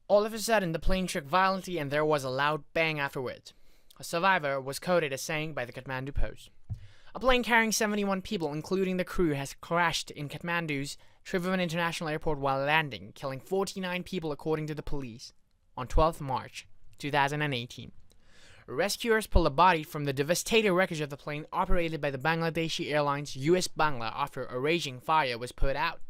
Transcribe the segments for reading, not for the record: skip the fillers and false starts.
All of a sudden, the plane shook violently and there was a loud bang afterwards. A survivor was quoted as saying by the Kathmandu Post, "A plane carrying 71 people, including the crew, has crashed in Kathmandu's Tribhuvan International Airport while landing, killing 49 people according to the police, on 12th March 2018. Rescuers pulled a body from the devastating wreckage of the plane operated by the Bangladeshi Airlines US-BANGLA after a raging fire was put out.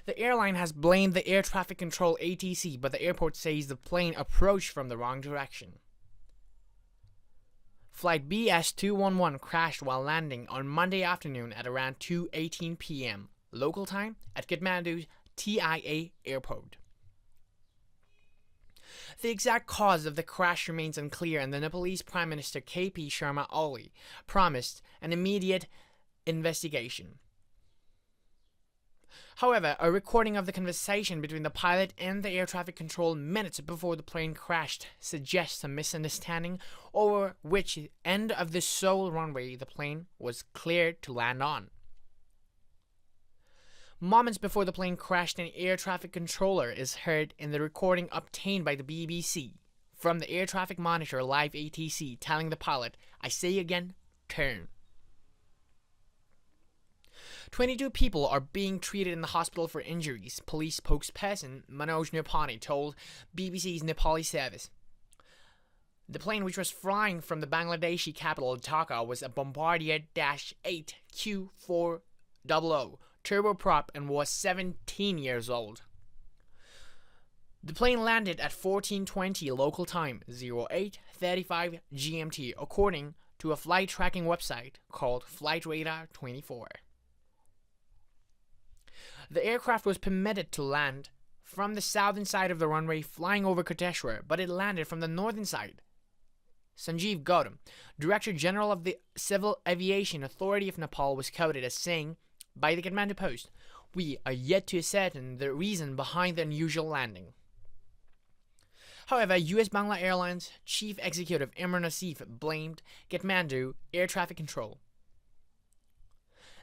The airline has blamed the air traffic control ATC, but the airport says the plane approached from the wrong direction. Flight BS211 crashed while landing on Monday afternoon at around 2:18 p.m. local time at Kathmandu's TIA airport. The exact cause of the crash remains unclear, and the Nepalese Prime Minister KP Sharma Oli promised an immediate investigation. However, a recording of the conversation between the pilot and the air traffic control minutes before the plane crashed suggests a misunderstanding over which end of the sole runway the plane was cleared to land on. Moments before the plane crashed, an air traffic controller is heard in the recording obtained by the BBC from the air traffic monitor live ATC telling the pilot, "I say again, turn." 22 people are being treated in the hospital for injuries, police spokesperson Manoj Nirpani told BBC's Nepali service. The plane, which was flying from the Bangladeshi capital Dhaka, was a Bombardier-8 Q400 turboprop and was 17 years old. The plane landed at 14:20 local time, 08:35 GMT, according to a flight tracking website called Flight Radar 24. The aircraft was permitted to land from the southern side of the runway flying over Koteshwar, but it landed from the northern side. Sanjeev Gautam, Director General of the Civil Aviation Authority of Nepal, was quoted as saying by the Kathmandu Post, "We are yet to ascertain the reason behind the unusual landing." However, US-BANGLA Airlines Chief Executive Imran Asif blamed Kathmandu Air Traffic Control.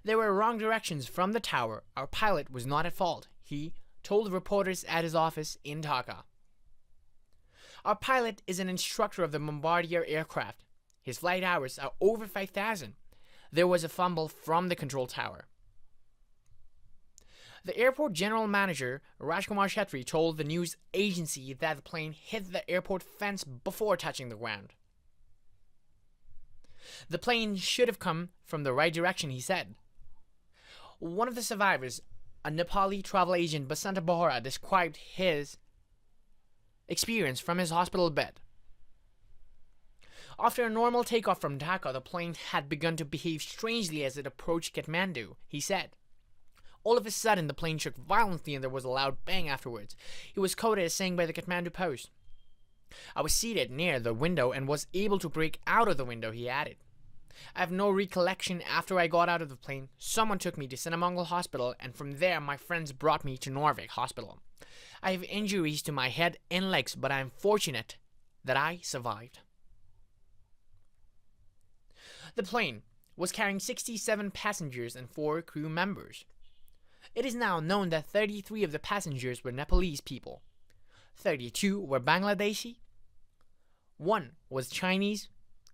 "There were wrong directions from the tower. Our pilot was not at fault," he told reporters at his office in Dhaka. "Our pilot is an instructor of the Bombardier aircraft. His flight hours are over 5,000. There was a fumble from the control tower." The airport general manager, Rajkumar Shetty, told the news agency that the plane hit the airport fence before touching the ground. "The plane should have come from the right direction," he said. One of the survivors, a Nepali travel agent, Basanta Bohra, described his experience from his hospital bed. "After a normal takeoff from Dhaka, the plane had begun to behave strangely as it approached Kathmandu," he said. "All of a sudden, the plane shook violently and there was a loud bang afterwards." He was quoted as saying by the Kathmandu Post, "I was seated near the window and was able to break out of the window," he added. "I have no recollection after I got out of the plane. Someone took me to Sinamangal Hospital, and from there my friends brought me to Norvik Hospital. I have injuries to my head and legs, but I am fortunate that I survived." The plane was carrying 67 passengers and 4 crew members. It is now known that 33 of the passengers were Nepalese people, 32 were Bangladeshi, 1 was Chinese,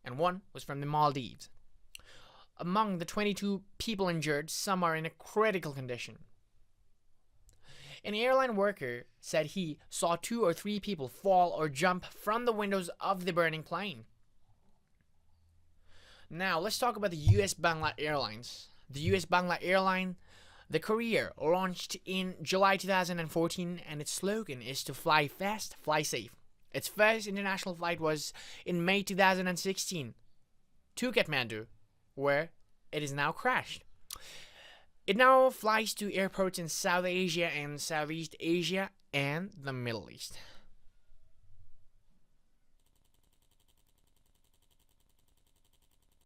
and 1 was from the Maldives. Among the 22 people injured, some are in a critical condition. An airline worker said he saw 2 or 3 people fall or jump from the windows of the burning plane. Now, let's talk about the US-BANGLA Airlines. The US-BANGLA airline, the carrier, launched in July 2014, and its slogan is to fly fast, fly safe. Its first international flight was in May 2016 to Kathmandu, where it is now crashed. It now flies to airports in South Asia and Southeast Asia and the Middle East.